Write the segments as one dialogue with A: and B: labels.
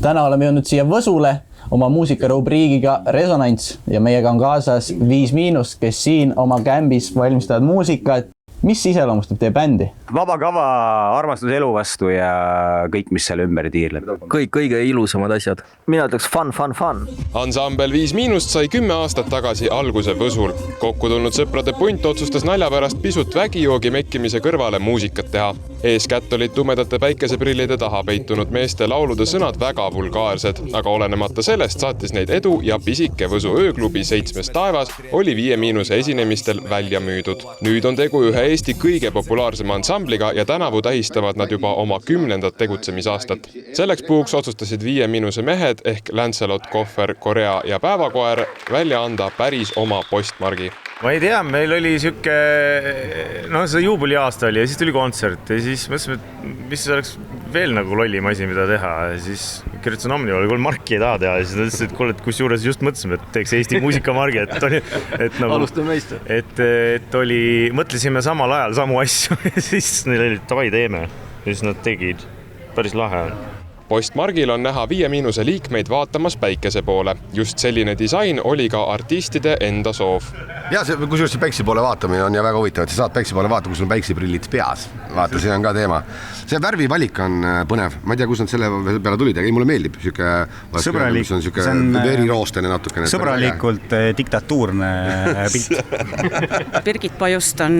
A: Täna oleme jõudnud siia Võsule oma muusikarubriigiga Resonants ja meiega on kaasas 5-, kes siin oma kämbis valmistavad muusikat. Mis iseloomustab teie bändi?
B: Vaba kava, armastus elu vastu ja kõik, mis seal ümber tiirleb.
C: Kõik kõige ilusamad asjad. Mina ütleks fun.
D: Ansambel 5- sai 10 aastat tagasi alguse Võsul. Kokku tulnud sõprade punt otsustas nalja pärast pisut vägijoogi mekkimise kõrvale muusikat teha. Eeskätt olid tumedate päikeseprillide taha peitunud meeste laulude sõnad väga vulgaarsed, aga olenemata sellest saatis neid edu ja pisike Võsu ööklubi 7 taevas oli 5- esinemistel välja müüdud. Nüüd on tegu ühe Eesti kõige populaarsema ansambliga ja tänavu tähistavad nad juba oma 10. tegutsemisaastat. Selleks puhuks otsustasid 5- mehed ehk Lancelot, Kohver, Korea ja Päevakoer välja anda päris oma postmargi.
E: Ma ei tea, meil oli siuke, see juubeliaasta oli ja siis tuli kontsert ja siis mõtlesime, et mis oleks veel nagu lollim asi, mida teha. Ja siis kirjutasin Omnivale, kui marki ei taha teha ja siis ta ütles, et kuule, kus juures just mõtlesime, et teeks Eesti muusikamargi,
C: Alustame meist.
E: Et mõtlesime samal ajal samu asju ja siis neil oli tavai teeme ja siis nad tegid. Päris lahe on.
D: Postmargil on näha 5- liikmeid vaatamas päikese poole. Just selline disain oli ka artistide enda soov.
F: Ja kusjuures see päikse poole vaatamine on ja väga huvitav, et sa saad päikse poole vaata, kui sul on päikseprillid peas. Vaata, see on ka teema. See värvivalik on põnev. Ma ei tea, kus nad selle peale tulid, aga mulle meeldib. See on veriroostene natukene.
B: Sõbralikult diktatuurne pilt.
G: Birgit Pajust on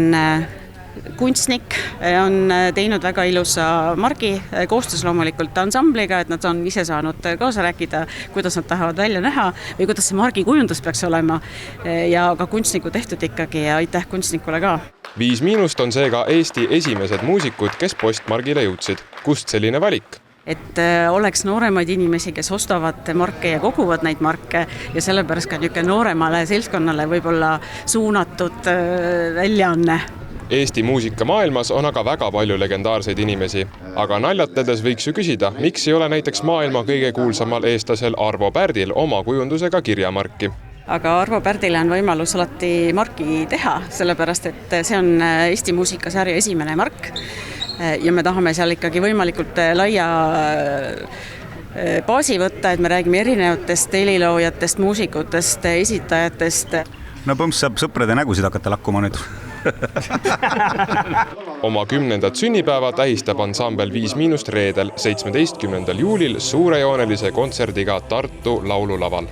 G: kunstnik, on teinud väga ilusa margi koostöös loomulikult ansambliga, et nad on ise saanud kaasa rääkida, kuidas nad tahavad välja näha või kuidas see margi kujundus peaks olema ja ka kunstniku tehtud ikkagi ja aitäh kunstnikule ka.
D: 5- on seega Eesti esimesed muusikud, kes postmargile jõudsid. Kust selline valik?
G: Et oleks nooremaid inimesi, kes ostavad marke ja koguvad neid marke ja sellepärast ka niisugune nooremale seltskonnale võib-olla suunatud väljaanne.
D: Eesti muusikamaailmas on aga väga palju legendaarseid inimesi. Aga naljatledes võiks ju küsida, miks ei ole näiteks maailma kõige kuulsamal eestlasel Arvo Pärdil oma kujundusega kirjamarki.
G: Aga Arvo Pärdile on võimalus alati marki teha, sellepärast et see on Eesti muusikasarja esimene mark ja me tahame seal ikkagi võimalikult laia baasi võtta, et me räägime erinevatest heliloojatest, muusikutest, esitajatest.
B: No põmps saab sõprade nägusid hakata lakkuma nüüd.
D: Oma 10. sünnipäeva tähistab ansambel 5- reedel 17. juulil suurejoonelise kontserdiga Tartu laululaval.